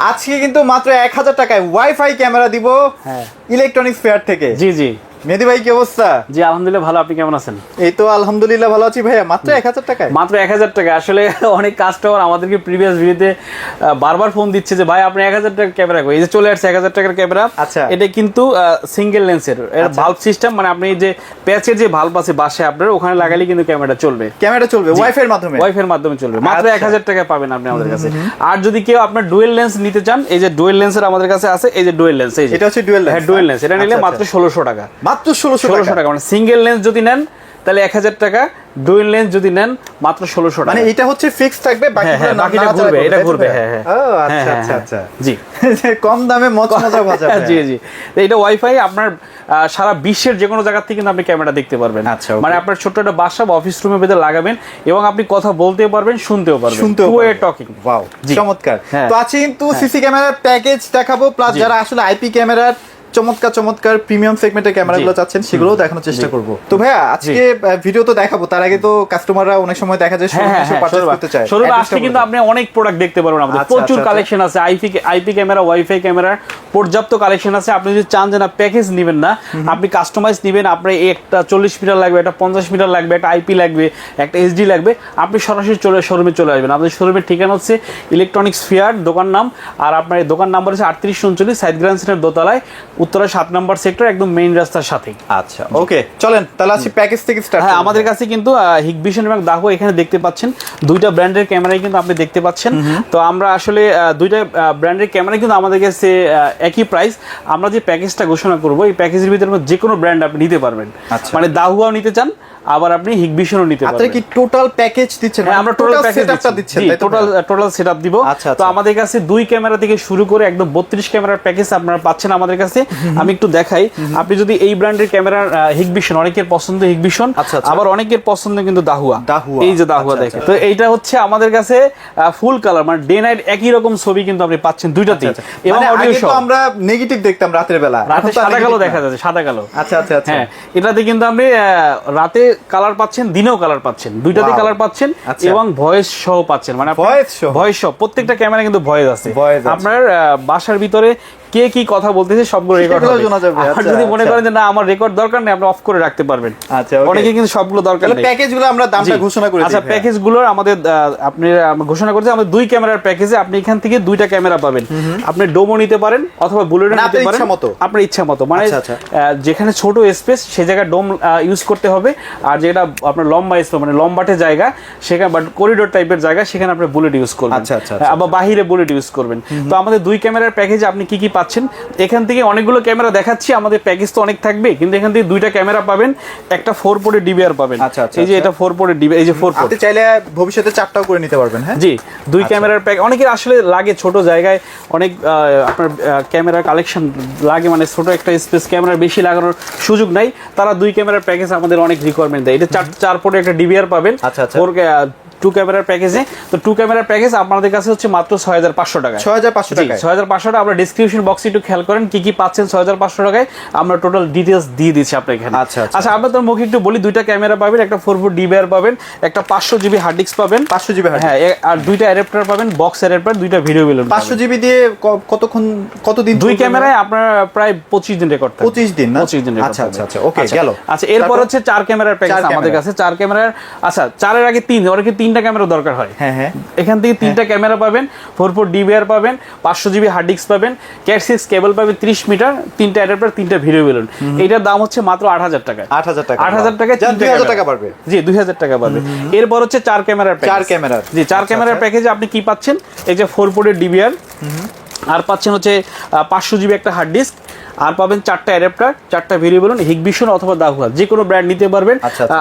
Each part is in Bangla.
আজকে কিন্তু মাত্র 1000 টাকায় ওয়াইফাই ক্যামেরা দিব ইলেকট্রনিক্স ফেয়ার থেকে। জি জি মেহেদী ভাই কি অবস্থা? জি আলহামদুলিল্লাহ ভালো, আপনি কেমন আছেন? এই তো আলহামদুলিল্লাহ ভালো আছি ভাইয়া। মাত্র 1000 টাকায়? মাত্র 1000 টাকা। আসলে অনেক কাস্টমার আমাদেরকে প্রিভিয়াস ভিডিওতে বারবার ফোন দিচ্ছে যে ভাই আপনি 1000 টাকার ক্যামেরা কই, এই যে চলে আসছে 1000 টাকার ক্যামেরা। আচ্ছা, এটা কিন্তু সিঙ্গেল লেন্সের ভালভ সিস্টেম, মানে আপনি যে প্যাচের যে ভালভ আছে বাসায় আপনার ওখানে লাগালে কিন্তু ক্যামেরা চলবে। ক্যামেরা চলবে ওয়াইফাই এর মাধ্যমে? ওয়াইফাই এর মাধ্যমে চলবে। মাত্র 1000 টাকা পাবেন আপনি আমাদের কাছে। আর যদি কেউ আপনার ডুয়েল লেন্স নিতে চান, এই যে ডুয়েল লেন্সের আমাদের কাছে আছে, এই যে ডুয়েল লেন্স, এই যে এটা হচ্ছে ডুয়েল লেন্স। হ্যাঁ ডুয়েল লেন্স, এটা নিলে মাত্র 1600 টাকা। মাত্র 1600 টাকা। মানে সিঙ্গেল লেন্স যদি নেন তাহলে 1000 টাকা, ডুয়েল লেন্স যদি নেন মাত্র 1600 টাকা। মানে এটা হচ্ছে ফিক্সড থাকবে, বাকিটা ঘুরবে, এটা ঘুরবে। হ্যাঁ হ্যাঁ। ও আচ্ছা আচ্ছা আচ্ছা, জি কম দামে মজা ভাজা। জি জি, এটা ওয়াইফাই আপনার সারা বিশ্বের যে কোনো জায়গা থেকে কিন্তু আপনি ক্যামেরা দেখতে পারবেন। আচ্ছা, মানে আপনার ছোট্ট একটা বাসা বা অফিস রুমে বেঁধে লাগাবেন এবং আপনি কথা বলতেও পারবেন, শুনতেও পারবেন। Two way talking. ওয়াও, চমৎকার। তো আছে কিন্তু সিসি ক্যামেরার প্যাকেজ দেখাবো, প্লাস যারা আসলে আইপি ক্যামেরার চমৎকার প্রিমিয়াম সেগমেন্টের ক্যামেরাগুলো চাচ্ছেন সেগুলোও দেখানোর চেষ্টা করব। তো ভাইয়া আজকে ভিডিও তো দেখাবো, তার আগে তো কাস্টমাররা অনেক সময় দেখা যায় শোরুমে এসে পারচেজ করতে চায়। শোরুমে আসলে কিন্তু আপনি অনেক প্রোডাক্ট দেখতে পারবেন। আমাদের প্রচুর কালেকশন আছে, আইপি ক্যামেরা, ওয়াইফাই ক্যামেরার পর্যাপ্ত কালেকশন আছে। আপনি যদি চান যে না প্যাকেজ নেবেন না, আপনি কাস্টমাইজ নেবেন, আপনার একটা 40 মিটার লাগবে, একটা 50 মিটার লাগবে, একটা আইপি লাগবে, একটা এইচডি লাগবে, আপনি সরাসরি শোরুমে চলে আসবেন। আমাদের শোরুমের ঠিকানা হচ্ছে ইলেকট্রনিক্স ফেয়ার, দোকান নাম। আর আপনার দোকান নাম্বার হচ্ছে 3839 সাইড গ্র্যান্ড সেন্টার দোতলায়, উত্তরা 7 নম্বর সেক্টর, একদম মেইন রাস্তার সাথে। আচ্ছা ওকে, চলেন তাহলে আসি প্যাকেজ থেকে স্টার্ট। হ্যাঁ, আমাদের কাছে কিন্তু হিগভিশন এবং দাহো এখানে দেখতে পাচ্ছেন, দুইটা ব্র্যান্ডের ক্যামেরাই কিন্তু আপনি দেখতে পাচ্ছেন। তো আমরা আসলে দুইটা ব্র্যান্ডের ক্যামেরা কিন্তু আমাদের কাছে একই প্রাইস। আমরা যে প্যাকেজটা ঘোষণা করব, এই প্যাকেজের ভিতরে যে কোনো ব্র্যান্ড আপনি নিতে পারবেন। মানে দাহুয়াও নিতে চান, আবার আপনি হিগভিশনও নিতে পারবেন। আপনি কি টোটাল প্যাকেজ দিচ্ছেন? হ্যাঁ, আমরা টোটাল সেটআপটা দিচ্ছি, টোটাল সেটআপ দিব। তো আমাদের কাছে দুই ক্যামেরা থেকে শুরু করে একদম 32 ক্যামেরার প্যাকেজ আপনারা পাচ্ছেন আমাদের কাছে। আমি একটু দেখাই। আপনি যদি এই ব্র্যান্ডের ক্যামেরার হিগভিশন, অনেকের পছন্দ হিগভিশন, আবার অনেকের পছন্দ কিন্তু দাহুয়া। এই যে দাহুয়া দেখেন, তো এইটা হচ্ছে আমাদের কাছে ফুল কালার, মানে ডে নাইট একই রকম ছবি কিন্তু আপনি পাচ্ছেন দুইটাতেই। এবং আগে তো আমরা নেগেটিভ দেখতাম রাতের বেলা, রাতে সাদা কালো দেখা যাচ্ছে, সাদা কালো। আচ্ছা আচ্ছা আচ্ছা, হ্যাঁ, এটাতে কিন্তু আপনি রাতে কালার পাচ্ছেন, দিনেও কালার পাচ্ছেন, দুইটাতে কালার পাচ্ছেন এবং ভয়েস সহ পাচ্ছেন। মানে ভয়েস সহ প্রত্যেকটা ক্যামেরা কিন্তু ভয়েস আছে। আপনার বাসার ভিতরে কে কি কথা বলতেছে সবগুলো রেকর্ড হবে। আর যদি মনে করেন যে না আমার রেকর্ড দরকার নেই, আপনি অফ করে রাখতে পারবেন। আচ্ছা, অনেকে কিন্তু সবগুলো দরকার নেই। প্যাকেজগুলো আমরা দামটা ঘোষণা করে দিই। আচ্ছা, প্যাকেজগুলোর আমাদের আপনি ঘোষণা করতে আমাদের দুই ক্যামেরার প্যাকেজে আপনি এখান থেকে দুইটা ক্যামেরা পাবেন। আপনি ডোমো নিতে পারেন অথবা বুলেট নিতে পারেন, আপনার ইচ্ছা মতো। মানে যেখানে ছোট স্পেস সেই জায়গায় ডোম ইউজ করতে হবে, আর যেটা আপনার লম্বা স্পেস মানে লম্বাটে জায়গা সেখানে, বাট করিডোর টাইপের জায়গা সেখানে আপনি বুলেট ইউজ করবেন। আবার বাহিরে বুলেট ইউজ করবেন। তো আমাদের দুই ক্যামেরার প্যাকেজে আপনি কি কি পাচ্ছেন, এখান থেকে অনেকগুলো ক্যামেরা দেখাচ্ছি। আমাদের প্যাকেজ তো অনেক থাকবে, কিন্তু এখান থেকে দুইটা ক্যামেরা পাবেন, একটা 4 পোর্টের ডিবিআর পাবেন। এই যে এটা 4 পোর্টের ডিবিআর, এই যে 4 পোর্ট। আপনি চাইলে ভবিষ্যতে 4টাও করে নিতে পারবেন। হ্যাঁ জি, দুই ক্যামেরার প্যাক। অনেকের আসলে লাগে ছোট জায়গায়, অনেক আপনার ক্যামেরা কালেকশন লাগে, মানে ছোট একটা স্পেস ক্যামেরা বেশি লাগানোর সুযোগ নাই, তারা দুই ক্যামেরার প্যাকেজ আমাদের অনেক রিকোয়ারমেন্ট দেয়। এটা 4 পোর্টের একটা ডিবিআর পাবেন। আচ্ছা আচ্ছা, 2 ক্যামেরার প্যাকেজে। তো 2 ক্যামেরার প্যাকেজ আপনাদের কাছে হচ্ছে মাত্র 6500 টাকা। 6500 টাকা। 6500 টাকা। আমরা ডেসক্রিপশন বক্সে একটু খেয়াল করেন কি কি পাচ্ছেন 6500 টাকায়। আমরা টোটাল ডিটেইলস দিয়ে দিচ্ছি আপনার এখানে। আচ্ছা, আমরা তো মুখে একটু বলি, দুইটা ক্যামেরা পাবেন, একটা 4 পোর্ট ডিবিআর পাবেন, একটা 500 জিবি হার্ড ডিস্ক পাবেন। 500 জিবি হার্ড, হ্যাঁ, আর দুইটা অ্যাডাপ্টার পাবেন, বক্স অ্যাডাপ্টার, দুইটা ভিডিও বেলুন। 500 জিবি দিয়ে কতদিন? দুই ক্যামেরায় আপনার প্রায় 25 দিন রেকর্ড থাকে। 25 দিন না? 25 দিন। আচ্ছা আচ্ছা আচ্ছা, ওকে গেল। আচ্ছা, এরপর হচ্ছে 4 ক্যামেরার প্যাকেজ আমাদের কাছে। 4 ক্যামেরার, আচ্ছা 4 এর আগে 3, ওর কি 3টা ক্যামেরা দরকার হয়। হ্যাঁ হ্যাঁ, এখান থেকে 3টা ক্যামেরা পাবেন, 4 পোর্ট ডিবিআর পাবেন, 500 জিবি হার্ড ডিস্ক পাবেন, ক্যাট 6 কেবল পাবেন 30 মিটার, 3টা অ্যাডাপ্টার, 3টা ভিডিও বেলুন। এইটার দাম হচ্ছে মাত্র 8000 টাকা। 8000 টাকা। 8000 টাকা, 2000 টাকা পারবে। জি, 2000 টাকা পাবে। এরপর হচ্ছে 4 ক্যামেরার প্যাকেজ। 4 ক্যামেরা, জি, 4 ক্যামেরার প্যাকেজে আপনি কি পাচ্ছেন, এই যে 4 পোর্টের ডিবিআর, আর পাচ্ছেন হচ্ছে 500 জিবি একটা হার্ড ডিস্ক, আর পাবেন 4টা অ্যাডাপ্টার, 4টা ভিডিও বেলুন, হিগভিশন অথবা দাহুয়া যে কোনো ব্র্যান্ড নিতে পারবেন।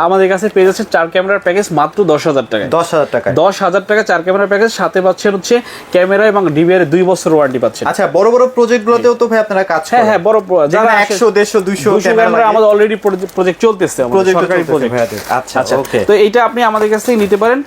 আমাদের কাছে পেয়ে যাচ্ছে 4 ক্যামেরার প্যাকেজ মাত্র 10000 টাকা। 10000 টাকা। 10000 টাকা 4 ক্যামেরার প্যাকেজ, সাথে পাচ্ছেন হচ্ছে ক্যামেরা এবং ডিবিআর 2 বছর ওয়ারেন্টি পাচ্ছেন। আচ্ছা, বড় বড় প্রজেক্টগুলোতেও তো ভাই আপনারা কাজ করেন? হ্যাঁ, বড় যারা 100 150 200 ক্যামেরা আমাদের অলরেডি প্রজেক্ট চলতেছে, সরকারি প্রজেক্ট। আচ্ছা ওকে, তো এইটা আপনি আমাদের কাছ থেকে নিতে পারেন।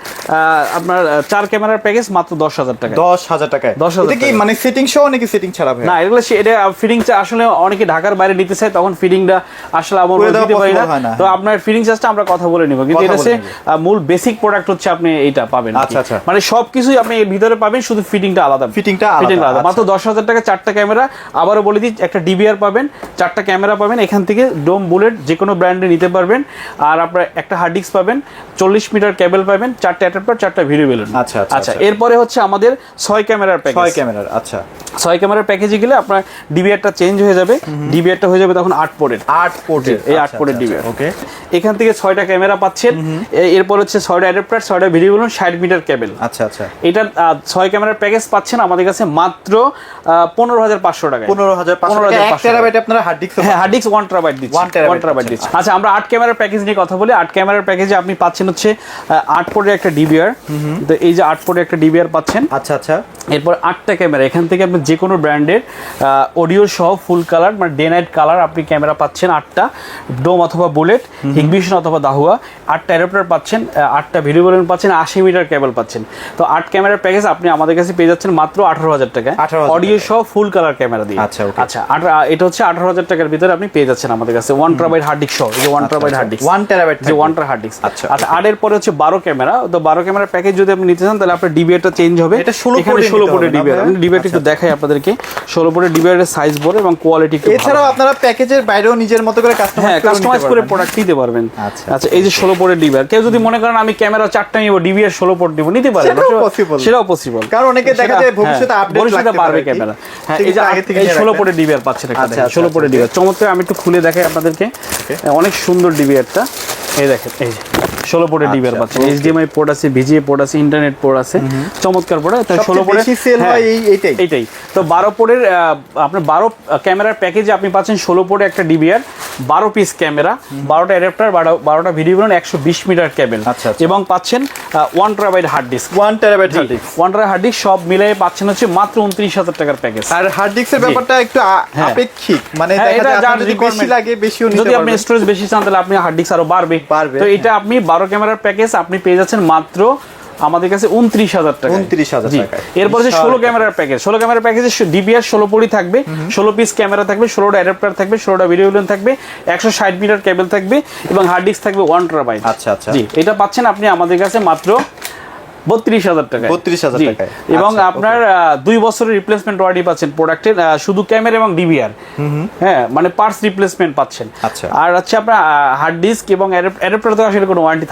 আপনার 4 ক্যামেরার প্যাকেজ মাত্র 10000 টাকা। 10000 টাকা। এটা কি মানে সেটিং সহ নাকি ফিটিং ছাড়া ভাই? না, এগুলো এটা ফিটিং আসলে অনেকে ঢাকার বাইরে নিতে চায়, তখন ফিটিংটা আসলে আমরা দিতে পারি না। তো আপনার ফিটিং চার্জটা আমরা কথা বলে নিব, কিন্তু এটা হচ্ছে মূল বেসিক প্রোডাক্ট হচ্ছে আপনি এইটা পাবেন। আচ্ছা, মানে সবকিছুই আপনি এর ভিতরে পাবেন, শুধু ফিটিংটা আলাদা। ফিটিংটা আলাদা। মাত্র 10,000 টাকা 4টা ক্যামেরা। আবারও বলে দিই, একটা ডিবিআর পাবেন, 4টা ক্যামেরা পাবেন, এখান থেকে ডোম বুলেট যে কোনো ব্র্যান্ডে নিতে পারবেন। আর আপনার একটা হার্ড ডিস্ক পাবেন, 40 মিটার কেবল পাবেন, 4টা অ্যাডাপ্টার, 4টা ভিডিও বেলুন। আচ্ছা, এরপরে হচ্ছে আমাদের 6 ক্যামেরার প্যাকেজ। 6 ক্যামেরার, আচ্ছা 6 ক্যামেরার প্যাকেজে গেলে আপনার ডিবিআরটা চেঞ্জ হয়ে যাবে। ডিবিআরটা হয়ে যাবে তখন 8 পোর্টের। এই 8 পোর্টের ডিবিআর। ওকে, এখান থেকে 6টা ক্যামেরা পাচ্ছেন। এরপর হচ্ছে 6টা অ্যাডাপ্টার, 6টা ভিডিও বেলুন, 60 মিটার কেবল। আচ্ছা। এটা 6 ক্যামেরার প্যাকেজ পাচ্ছেন আমাদের কাছে মাত্র 15,500 টাকা। 15,500 টাকা। 1 টেরাবাইট আপনারা হার্ড ডিস্ক? হ্যাঁ, হার্ড ডিস্ক 1 টেরাবাইট দিচ্ছি। 1 টেরাবাইট দিচ্ছি। আচ্ছা, আমরা 8 ক্যামেরার প্যাকেজ নিয়ে কথা বলি। 8 ক্যামেরার প্যাকেজে আপনি পাচ্ছেন হচ্ছে 8 পোর্টের একটা ডিবিআর। তো এই যে 8 পোর্টের একটা ডিবিআর পাচ্ছেন। আচ্ছা। এরপর 8টা ক্যামেরা, এখান থেকে আপনি যে কোনো ব্র্যান্ডের অডিও সহ ফুল কালার, মানে ডে নাইট কালার আপনি ক্যামেরা পাচ্ছেন 8টা, ডোম অথবা বুলেট, হিগভিশন অথবা দাহুয়া। 8টা অ্যাডাপ্টার পাচ্ছেন, 8টা ভিডিও বেলুন পাচ্ছেন, 80 মিটার কেবল পাচ্ছেন। তো 8 ক্যামেরার প্যাকেজ আপনি আমাদের কাছে পেয়ে যাচ্ছেন মাত্র 18,000 টাকায়, অডিও সহ ফুল কালার ক্যামেরা দিয়ে। আচ্ছা, এটা হচ্ছে 18,000 টাকার ভিতরে আপনি পেয়ে যাচ্ছেন আমাদের কাছে 1 টেরাবাইট হার্ড ডিস্ক সহ। এই যে 1 টেরাবাইট হার্ড ডিস্ক, 1 টেরাবাইট যে 1 টেরা হার্ড ডিস্ক। আচ্ছা, আর এরপরে হচ্ছে 12 ক্যামেরা। তো 12 ক্যামেরার প্যাকেজ যদি আপনি নিতে চান, তাহলে আপনার ডিবিআরটা চেঞ্জ হবে। এটা 16 পোর্টের ডিবিআর। ডিবিআরটা একটু দেখাই আপনাদেরকে। 16 পোর্টের ডিবিআরের সাইজ বড় এবং কোয়ালিটি খুব ভালো। এছাড়াও আপনারা প্যাকেজের বাইরেও নিজের মতো করে কাস্টমাইজ করে প্রোডাক্ট দিতে পারবেন। আচ্ছা, এই যে 16 পোর্টের ডিবিআর, কেউ যদি মনে করেন আমি ক্যামেরা 4টা নিব, ডিবিআর 16 পোর্ট নিব, নিতে পারেন। সেটাও পসিবল, কারণ অনেকে দেখা যায় ভবিষ্যতে আপডেট লাগতে পারে ক্যামেরা। হ্যাঁ, এই যে আগে থেকে 16 পোর্টের ডিবিআর পাচ্ছেন একটা। 16 পোর্টের ডিবিআর চমৎকার। আমি একটু খুলে দেখাই আপনাদেরকে। অনেক সুন্দর ডিবিআরটা। এই দেখেন, এই যে 16 পোর্টের ডিবিআর পাচ্ছেন। HDMI পোর্ট আছে, VGA পোর্ট আছে, ইন্টারনেট পোর্ট আছে, চমৎকার পোর্ট। 16 পোর্টের সেল হয় এইটাই। তো 12 পোর্টের আপনার 12 ক্যামেরার প্যাকেজে আপনি পাচ্ছেন 16 পোর্টে একটা ডিবিআর, 12 পিস ক্যামেরা, 12টা অ্যাডাপ্টার, 12টা ভিডিও বেলুন, 120 মিটার কেবল, এবং পাচ্ছেন 1 terabyte hard disk. 1 terabyte hard disk, 1 tera hard disk সব মিলিয়ে পাচ্ছেন হচ্ছে মাত্র 29,000 টাকার প্যাকেজ। আর হার্ড ডিস্কের ব্যাপারটা একটু আপেক্ষিক, মানে দেখা যায় আপনার যদি বেশি লাগে বেশিও নিতে পারবেন। যদি আপনি স্টোরেজ বেশি চান, তাহলে আপনি হার্ড ডিস্ক আরো বাড়বে। তো এটা আপনি 12 ক্যামেরার প্যাকেজ আপনি পেয়ে যাচ্ছেন মাত্র আমাদের কাছে 29,000 টাকা। 29,000 টাকা। এরপর যে 16 ক্যামেরার প্যাকেজ, 16 ক্যামেরার প্যাকেজে ডিবিআর 16 পোর্টই থাকবে, 16 পিস ক্যামেরা থাকবে, 16টা অ্যাডাপ্টার থাকবে, 16টা ভিডিও বেলুন থাকবে, 160 মিটার কেবল থাকবে, এবং হার্ড ডিস্ক থাকবে 1 টেরাবাইট। আচ্ছা। জি, এটা পাচ্ছেন আপনি আমাদের কাছে মাত্র 32,000 টাকা। 32,000 টাকা। এবং আপনার 2 বছরের রিপ্লেসমেন্ট ওয়ারেন্টি পাচ্ছেন প্রোডাক্টের, শুধু ক্যামেরা এবং ডিবিআর। হ্যাঁ, মানে পার্টস রিপ্লেসমেন্ট পাচ্ছেন। আচ্ছা। আর হচ্ছে আপনার হার্ড ডিস্ক এবং অ্যাডাপ্টার তো আসলে কোনো ওয়ারেন্টি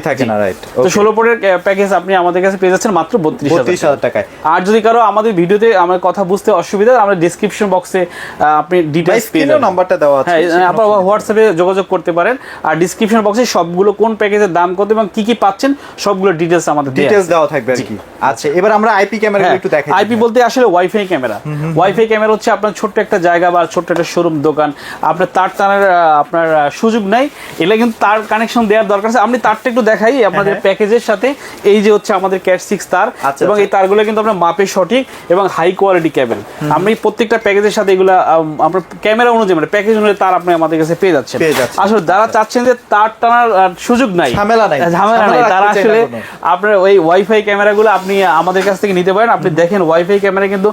থাকে না, রাইট। তো 16 পোর্টের প্যাকেজ আপনি আমাদের কাছে পেয়ে যাচ্ছেন মাত্র 32,000 টাকায়। আর যদি কারো আমাদের ভিডিওতে আমার কথা বুঝতে অসুবিধা, আমরা ডেসক্রিপশন বক্সে আপনি ডিটেইলস পেয়ে যাবেন, নাম্বারটা দেওয়া আছে। হ্যাঁ, আপনারা হোয়াটসঅ্যাপে যোগাযোগ করতে পারেন। আর ডেসক্রিপশন বক্সে সবগুলো কোন প্যাকেজের দাম কত এবং কি কি পাচ্ছেন সবগুলো ডিটেইলস আমাদের দেওয়া থাকবে আর কি। আচ্ছা, এবার আমরা আইপি ক্যামেরাগুলো একটু দেখাই। আইপি বলতে আসলে ওয়াইফাই ক্যামেরা। ওয়াইফাই ক্যামেরা হচ্ছে আপনার ছোট্ট একটা জায়গা বা ছোট্ট একটা শোরুম দোকান, আপনার তার টানার আপনার সুযোগ নাই, এগুলা কিন্তু তার কানেকশন দেওয়ার দরকার আছে। আমি তারটা একটু দেখাই আপনাদের প্যাকেজের সাথে। এই যে হচ্ছে আমাদের ক্যাট 6 তার, এবং এই তারগুলো কিন্তু আপনার মাপে সঠিক এবং হাই কোয়ালিটি কেবল। আমি প্রত্যেকটা প্যাকেজের সাথে এগুলা আপনার ক্যামেরা অনুযায়ী, মানে প্যাকেজ অনুযায়ী তার আপনি আমাদের কাছে পেয়ে যাচ্ছেন। আসলে যারা চাচ্ছেন যে তার টানার সুযোগ নাই, ঝামেলা নাই, তারা আসলে আপনার ওই ওয়াইফাই ক্যামেরাগুলো আপনি আমাদের কাছ থেকে নিতে পারেন। আপনি দেখেন ওয়াইফাই ক্যামেরা কিন্তু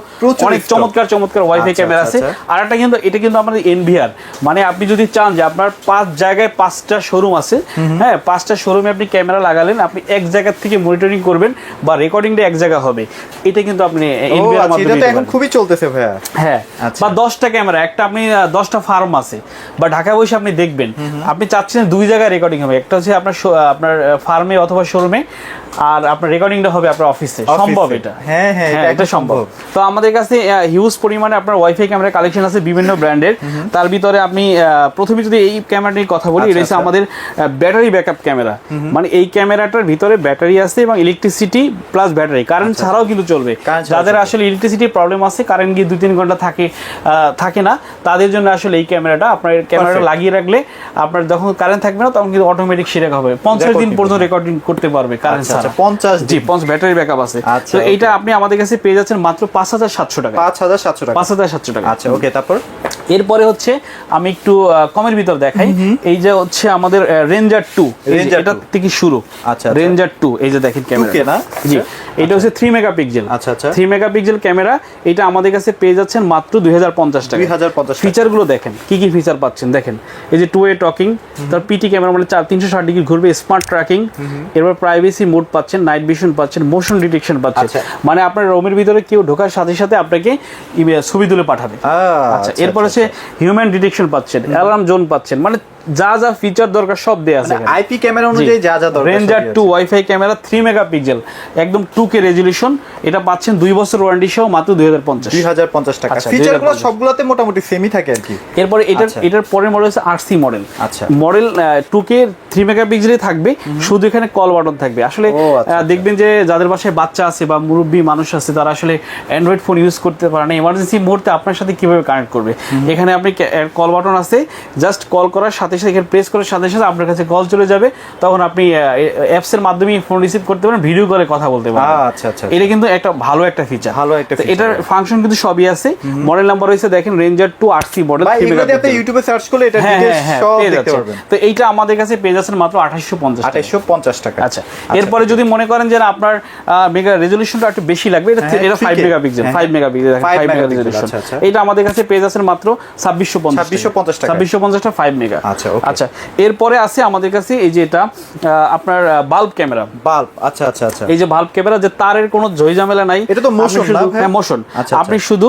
অনেক চমৎকার ওয়াইফাই ক্যামেরা আছে। আর একটা কিন্তু এটা কিন্তু আমাদের এনভিআর, মানে আপনি যদি চান যে আপনার 5 জায়গায় 5টা শোরুম আছে, হ্যাঁ, 5টা শোরুমে আপনি ক্যামেরা লাগালেন, আপনি এক জায়গা থেকে মনিটরিং করবেন বা রেকর্ডিংটা এক জায়গা হবে, এটা কিন্তু আপনি এনভিআর মাধ্যমে। এটা এখন খুবই চলতেছে ভাইয়া। হ্যাঁ, বা 10টা ক্যামেরা, একটা আপনি 10টা ফার্ম আছে বা ঢাকায় বসে আপনি দেখবেন, আপনি চাচ্ছেন 2 জায়গায় রেকর্ডিং হবে, একটা হচ্ছে আপনার ফার্মে অথবা শোরুমে, আর আপনার রেকর্ডিংটা হবে আপনার অফিসে। সম্ভব এটা? হ্যাঁ, এটা সম্ভব। তো আমাদের কাছে হিউজ পরিমাণে আপনার ওয়াইফাই ক্যামেরা কালেকশন আছে বিভিন্ন ব্র্যান্ডের। তার ভিতরে আপনি প্রথমে যদি এই ক্যামেরা নিয়ে কথা বলি, এটা হচ্ছে আমাদের ব্যাটারি ব্যাকআপ ক্যামেরা। মানে এই ক্যামেরাটার ভিতরে ব্যাটারি আছে এবং ইলেকট্রিসিটি প্লাস ব্যাটারি, কারেন্ট ছাড়াও কিন্তু চলবে। যাদের আসলে ইলেকট্রিসিটি প্রবলেম আছে, কারেন্ট গিয়ে 2-3 ঘন্টা থাকে না, তাদের জন্য আসলে এই ক্যামেরাটা, আপনার ক্যামেরাটা লাগিয়ে রাখলে আপনার যখন কারেন্ট থাকবে না তখন কিন্তু অটোমেটিক সেরে হবে, 50 দিন পর্যন্ত রেকর্ডিং করতে পারবে কারেন্ট ছাড়া। 50 জি, 50 ব্যাটারি ব্যাকআপ আছে। তো এইটা আপনি আমাদের কাছে পেয়ে যাচ্ছেন মাত্র 5,700 টাকা। 5,700 টাকা। আচ্ছা, ওকে। তারপর এরপরে হচ্ছে আমি একটু কমের ভিতর দেখাই। এই যে হচ্ছে আমাদের রেঞ্জার 2, এটা থেকে শুরু। আচ্ছা, রেঞ্জার 2, এই যে দেখেন ক্যামেরা, জি, এটা হচ্ছে 3 মেগাপিক্সেল। আচ্ছা আচ্ছা 3 মেগাপিক্সেল ক্যামেরা, এটা আমাদের কাছে পেয়ে যাচ্ছেন মাত্র 2050 টাকা। 2050 ফিচার গুলো দেখেন, কি কি ফিচার পাচ্ছেন দেখেন। এই যে 2 ওয়ে টকিং, তার পিটি ক্যামেরা মানে 360 ডিগ্রি ঘুরবে, স্মার্ট ট্র্যাকিং, এরপর প্রাইভেসি মোড পাচ্ছেন, নাইট ভিশন পাচ্ছেন, মোশন ডিটেকশন পাচ্ছেন। মানে আপনার রুমের ভিতরে কেউ ঢোকার সাথে সাথে আপনাকে ছবি তুলে পাঠাবে। আচ্ছা, এরপর হচ্ছে হিউম্যান ডিটেকশন পাচ্ছেন, অ্যালার্ম জোন পাচ্ছেন, মানে যা যা ফিচার দরকার সব দেয়া আছে। আইপি ক্যামেরা অনুযায়ী যা যা দরকার, রেঞ্জার 2 ওয়াইফাই ক্যামেরা 3 মেগাপিক্সেল, একদম 2K রেজোলিউশন, এটা পাচ্ছেন 2 বছর ওয়ারেন্টি সহ মাত্র 2050 টাকা। ফিচারগুলো সবগুলোতে মোটামুটি সেমই থাকে আর কি। এরপরে এটার পরের মডেল হচ্ছে আরসি মডেল। আচ্ছা, মডেল 2K 3 মেগাপিক্সেলই থাকবে, শুধু এখানে কল বাটন থাকবে। আসলে দেখবেন যে যাদের বাসায় বাচ্চা আছে বা মুরব্বী মানুষ আছে, তারা আসলে অ্যান্ড্রয়েড ফোন ইউজ করতে পারে না, এমার্জেন্সি মুহূর্তে আপনার সাথে কিভাবে কানেক্ট করবে। এখানে আপনি কল বাটন আছে, জাস্ট কল করার সাথে সাথে এখানে প্রেস করার সাথে সাথে আপনার কাছে কল চলে যাবে, তখন আপনি অ্যাপস এর মাধ্যমে ফোন রিসিভ করতে পারেন, ভিডিও করে কথা বলতে পারেন। আচ্ছা আচ্ছা, এটা কিন্তু একটা ভালো একটা ফিচার। এটার ফিচার। ফাংশন কিন্তু সবই আছে। মডেল নাম্বার হইছে দেখেন রেঞ্জার 2 আরসি মডেল। আপনি ইউটিউবে সার্চ করলে এটা ডিটেইলস সব দেখতে পারবেন। তো এইটা আমাদের কাছে পেয়ে যাচ্ছেন মাত্র 2850 টাকা। আচ্ছা, এরপরে যদি মনে করেন যে আপনার মেগা রেজোলিউশনটা একটু বেশি লাগবে, এটা 5 মেগাপিক্সেল, 5 মেগাপিক্সেল, 5 মেগা রেজোলিউশন, এটা আমাদের কাছে পেয়ে যাচ্ছেন মাত্র 2650 টাকা। 2650 টাকা 5 মেগা। আচ্ছা, এরপরে আছে আমাদের কাছে এই যে এটা আপনার বাল্ব ক্যামেরা। আচ্ছা আচ্ছা আচ্ছা, এই যে বাল্ব ক্যামেরা, যে তারের কোনো ঝামেলা নাই, এটা তো মোশন না? হ্যাঁ, মোশন। আপনি শুধু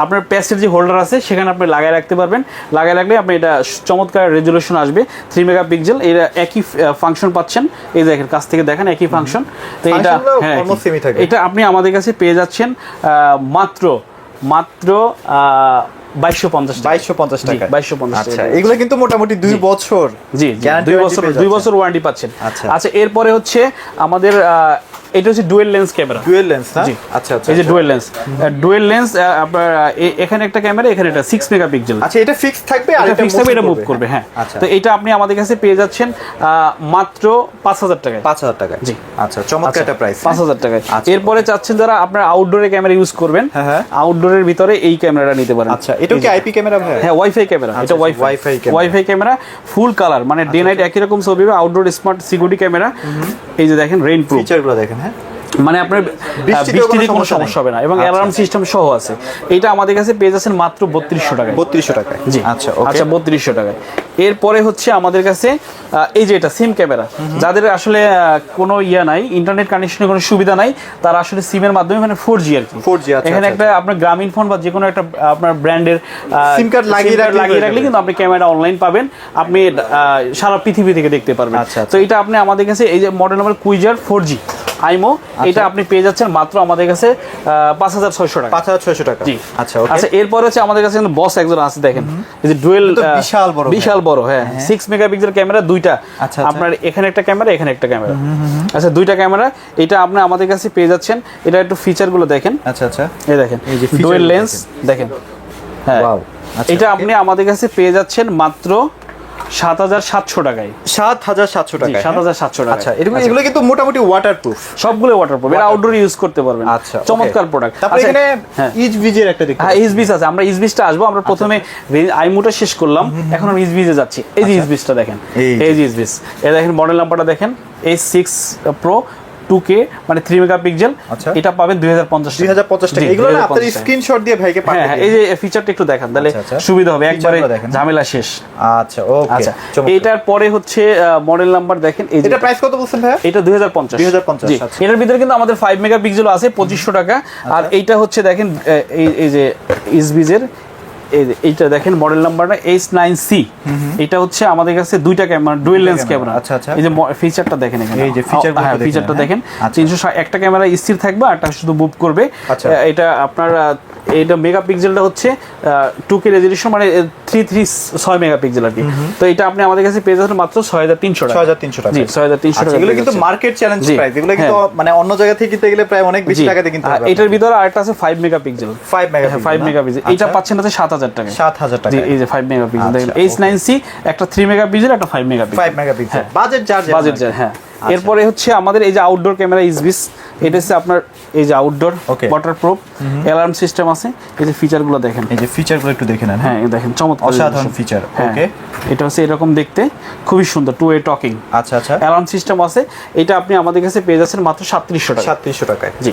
আপনার প্যাসের যে হোল্ডার আছে সেখানে আপনি লাগায় রাখতে পারবেন, লাগায় রাখলে আপনি এটা চমৎকার রেজোলিউশন আসবে। 3 মেগাপিক্সেল, এটা একই ফাংশন পাচ্ছেন, এই দেখেন কাছ থেকে দেখেন একই ফাংশন। তো এটা হ্যাঁ, এটা আপনি আমাদের কাছে পেয়ে যাচ্ছেন মাত্র 2250 টাকা। 2250। আচ্ছা, এগুলো কিন্তু মোটামুটি 2 বছর, জি 2 বছর ওয়ারেন্টি পাচ্ছেন। আচ্ছা, এরপরে হচ্ছে আমাদের এটা হচ্ছে dual lens camera. Dual lens না? আচ্ছা আচ্ছা, এই যে ডুয়েল লেন্স আপনার এখানে একটা ক্যামেরা, এখানে এটা 6 মেগাপিক্সেল। আচ্ছা, এটা ফিক্স থাকবে আর এটা ফিক্স থাকবে, এটা মুভ করবে। হ্যাঁ, তো এটা আপনি আমাদের কাছে পেয়ে যাচ্ছেন মাত্র 5000 টাকায়। 5000 টাকা, জি। আচ্ছা, চমৎকার একটা প্রাইস, 5000 টাকায়। এরপরে চাচ্ছেন যারা আপনার আউটডোরে ক্যামেরা ইউজ করবেন, আউটডোরের ভিতরে এই ক্যামেরাটা নিতে পারেন। আচ্ছা, এটাও কি আইপি ক্যামেরা ভাই? হ্যাঁ, ওয়াইফাই ক্যামেরা। এটা ওয়াইফাই ক্যামেরা, ফুল কালার, মানে ডে নাইট একই রকম ছবি হবে। Outdoor smart security camera. এই যে দেখেন রেইন প্রুফ, ফিচারগুলো দেখেন। হ্যাঁ, মানে আপনার বৃষ্টিতে কোনো সমস্যা হবে না, এবং অ্যালার্ম সিস্টেম সহ আছে। এটা আমাদের কাছে পেয়ে যাচ্ছেন মাত্র 3200 টাকায়। 3200 টাকায়, জি। আচ্ছা, 3200 টাকায়। এরপরে হচ্ছে আমাদের কাছে এই যে এটা সিম ক্যামেরা, যাদের আসলে কোনো নাই, ইন্টারনেট কানেকশনের কোনো সুবিধা নাই, তারা আসলে সিমের মাধ্যমে, মানে 4G আর কি। 4G, এখানে একটা আপনার গ্রামীণ ফোন বা যে কোনো একটা আপনার ব্র্যান্ডের সিম কার্ড লাগিয়ে রাখলে কিন্তু আপনি ক্যামেরা অনলাইন পাবেন, আপনি সারা পৃথিবী থেকে দেখতে পারবেন। তো এটা আপনি আমাদের কাছে এই যে মডেল নাম্বার কুইজার 4G আইমো, এটা আপনি পেয়ে যাচ্ছেন মাত্র আমাদের কাছে 5600 টাকা। 5600 টাকা, জি। আচ্ছা, ওকে। আচ্ছা, এরপর হচ্ছে আমাদের কাছে বস একজন আছে, দেখেন এই যে ডুয়েল, বিশাল বড়। হ্যাঁ, 6 মেগাপিক্সেল ক্যামেরা, দুইটা। আপনার এখানে একটা ক্যামেরা, এখানে একটা ক্যামেরা। আচ্ছা, দুইটা ক্যামেরা, এটা আপনি আমাদের কাছে পেয়ে যাচ্ছেন। এটা একটু ফিচার গুলো দেখেন। আচ্ছা আচ্ছা, এই দেখেন ডুয়েল লেন্স দেখেন। হ্যাঁ, এটা আপনি আমাদের কাছে পেয়ে যাচ্ছেন মাত্র 7700 টাকায়। 7700 টাকা, 7700 টাকা। আচ্ছা, এগুলো কিন্তু মোটামুটি ওয়াটারপ্রুফ, সবগুলো ওয়াটারপ্রুফ, এটা আউটডোর ইউজ করতে পারবেন। আচ্ছা, চমৎকার প্রোডাক্ট। তারপরে এখানে ইজবিজের একটা দেখতে, হ্যাঁ, ইজবিজ আছে। আমরা ইজবিজটা আসবো, আমরা প্রথমে আইমোটা শেষ করলাম, এখন আমরা ইজবিজে যাচ্ছি। এই যে ইজবিজটা দেখেন, এই যে ইজবিজ, এই দেখেন মডেল নাম্বারটা দেখেন, A6 Pro 2K, মানে 3 মেগাপিক্সেল। এটা পাবেন 2050 টাকা। এগুলো না আপনারা স্ক্রিনশট দিয়ে ভাইকে পাঠিয়ে দিন। এই যে ফিচারটা একটু দেখান, তাহলে সুবিধা হবে, একবারে ঝামেলা শেষ। আচ্ছা, ওকে। আচ্ছা, এটার পরে হচ্ছে মডেল নাম্বার দেখেন, এই যে এটা প্রাইস কত বলছেন ভাই? এটা 2050। জি, এটার ভিতরে কিন্তু আমাদের 5 মেগাপিক্সেল আছে, 2500 টাকা। আর এইটা হচ্ছে দেখেন এই যে ইজবিজের, এইটা দেখেন মডেল নাম্বারটা H9C। এটা হচ্ছে আমাদের কাছে দুইটা ক্যামেরা, ডুয়েল লেন্স ক্যামেরা। আচ্ছা আচ্ছা, এই যে ফিচারটা দেখেন, এখানে এই যে ফিচারটা দেখেন। 360 একটা ক্যামেরা স্থির থাকবে, আর একটা শুধু মুভ করবে। এটা আপনার এটা মেগাপিক্সেলটা হচ্ছে 2K রেজোলিউশন, মানে 6 মেগাপিক্সেল আর কি। তো এটা আপনি আমাদের কাছে পেয়ে যাবেন মাত্র 6300 টাকা। 6300 টাকা, জি, 6300 টাকা। এগুলো কিন্তু মার্কেট চ্যালেঞ্জ প্রাইস, এগুলো কিন্তু মানে অন্য জায়গা থেকে কিনতে গেলে প্রায় অনেক বেশি টাকা দিয়ে কিনতে হবে। এটার ভিতরে আরেকটা আছে 5 মেগাপিক্সেল। 5 মেগাপিক্সেল, এটা পাচ্ছেন আছে 7000 টাকা। 7000 টাকা, এই যে 5 মেগাপিক্সেল দেখেন, H9C, একটা 3 মেগাপিক্সেল, একটা 5 মেগাপিক্সেল। বাজেট চার্জ, হ্যাঁ। এরপরে হচ্ছে আমাদের এই যে আউটডোর ক্যামেরা ইজবিস, এটা হচ্ছে আপনার এই যে আউটডোর ওয়াটারপ্রুফ অ্যালার্ম সিস্টেম আছে। এই যে ফিচারগুলো দেখেন, এই যে ফিচারগুলো একটু দেখে নেন। হ্যাঁ দেখেন চমৎকার অসাধারণ ফিচার। ওকে, এটা হচ্ছে এরকম দেখতে খুবই সুন্দর, টু ওয়ে টকিং। আচ্ছা আচ্ছা, অ্যালার্ম সিস্টেম আছে। এটা আপনি আমাদের কাছে পেয়ে যাচ্ছেন মাত্র 3700 টাকা। 3700 টাকায়। জি।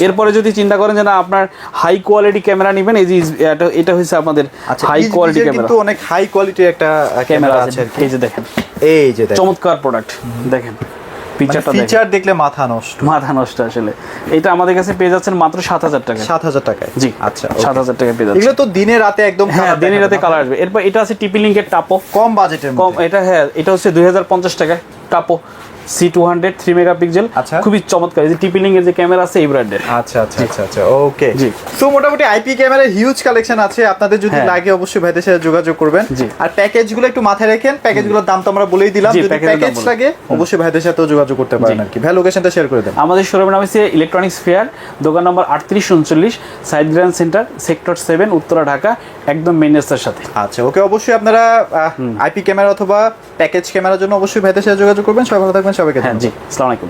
এরপরে যদি চিন্তা করেন যে না আপনার হাই কোয়ালিটি ক্যামেরা নেবেন, এই যে এটা হচ্ছে আমাদের হাই কোয়ালিটি ক্যামেরা, কিন্তু অনেক হাই কোয়ালিটির একটা ক্যামেরা আছে। এই যে দেখেন, এই যে দেখেন চমৎকার প্রোডাক্ট দেখেন, ফিচার দেখলে মাথা নষ্ট আসলে। এটা আমাদের কাছে পেয়ে যাচ্ছেন মাত্র 7000 টাকা। 7000 টাকায়। জি, আচ্ছা 7000 টাকায় পেয়ে যাচ্ছেন। এগুলো তো দিনে রাতে একদম, হ্যাঁ দিনে রাতে কালার আসবে। এরপর এটা আছে টিপি লিংকের টাপো, কম বাজেটের কম। এটা হ্যাঁ এটা হচ্ছে 2050 টাকায় টাপো C200 3 মেগাপিক্সেল, খুবই চমৎকার। এই যে টিপি লিংকের যে ক্যামেরা আছে এই ব্র্যান্ডের। আচ্ছা আচ্ছা আচ্ছা আচ্ছা, ওকে। সো মোটামুটি আইপি ক্যামেরার হিউজ কালেকশন আছে, আপনাদের যদি লাগে অবশ্যই ভাইদের সাথে যোগাযোগ করবেন। আর প্যাকেজগুলো একটু মাথায় রাখেন, প্যাকেজগুলোর দাম তো আমরা বলেই দিলাম, যদি প্যাকেজ লাগে অবশ্যই ভাইদের সাথেও যোগাযোগ করতে পারেন আর কি। ভাই লোকেশনটা শেয়ার করে দেন। আমাদের শোরুমের নাম হচ্ছে ইলেকট্রনিক্স ফেয়ার, দোকান নম্বর 3839, side grand centre, sector 7, Uttara, Dhaka, একদম মেইন রাস্তার সাথে। আচ্ছা ওকে, অবশ্যই আপনারা আইপি ক্যামেরা অথবা প্যাকেজ ক্যামেরার জন্য অবশ্যই ভাইদের সাথে যোগাযোগ করবেন। সবাই ভালো থাকবেন, সবাইকে হ্যাঁ জি, আসসালামু আলাইকুম।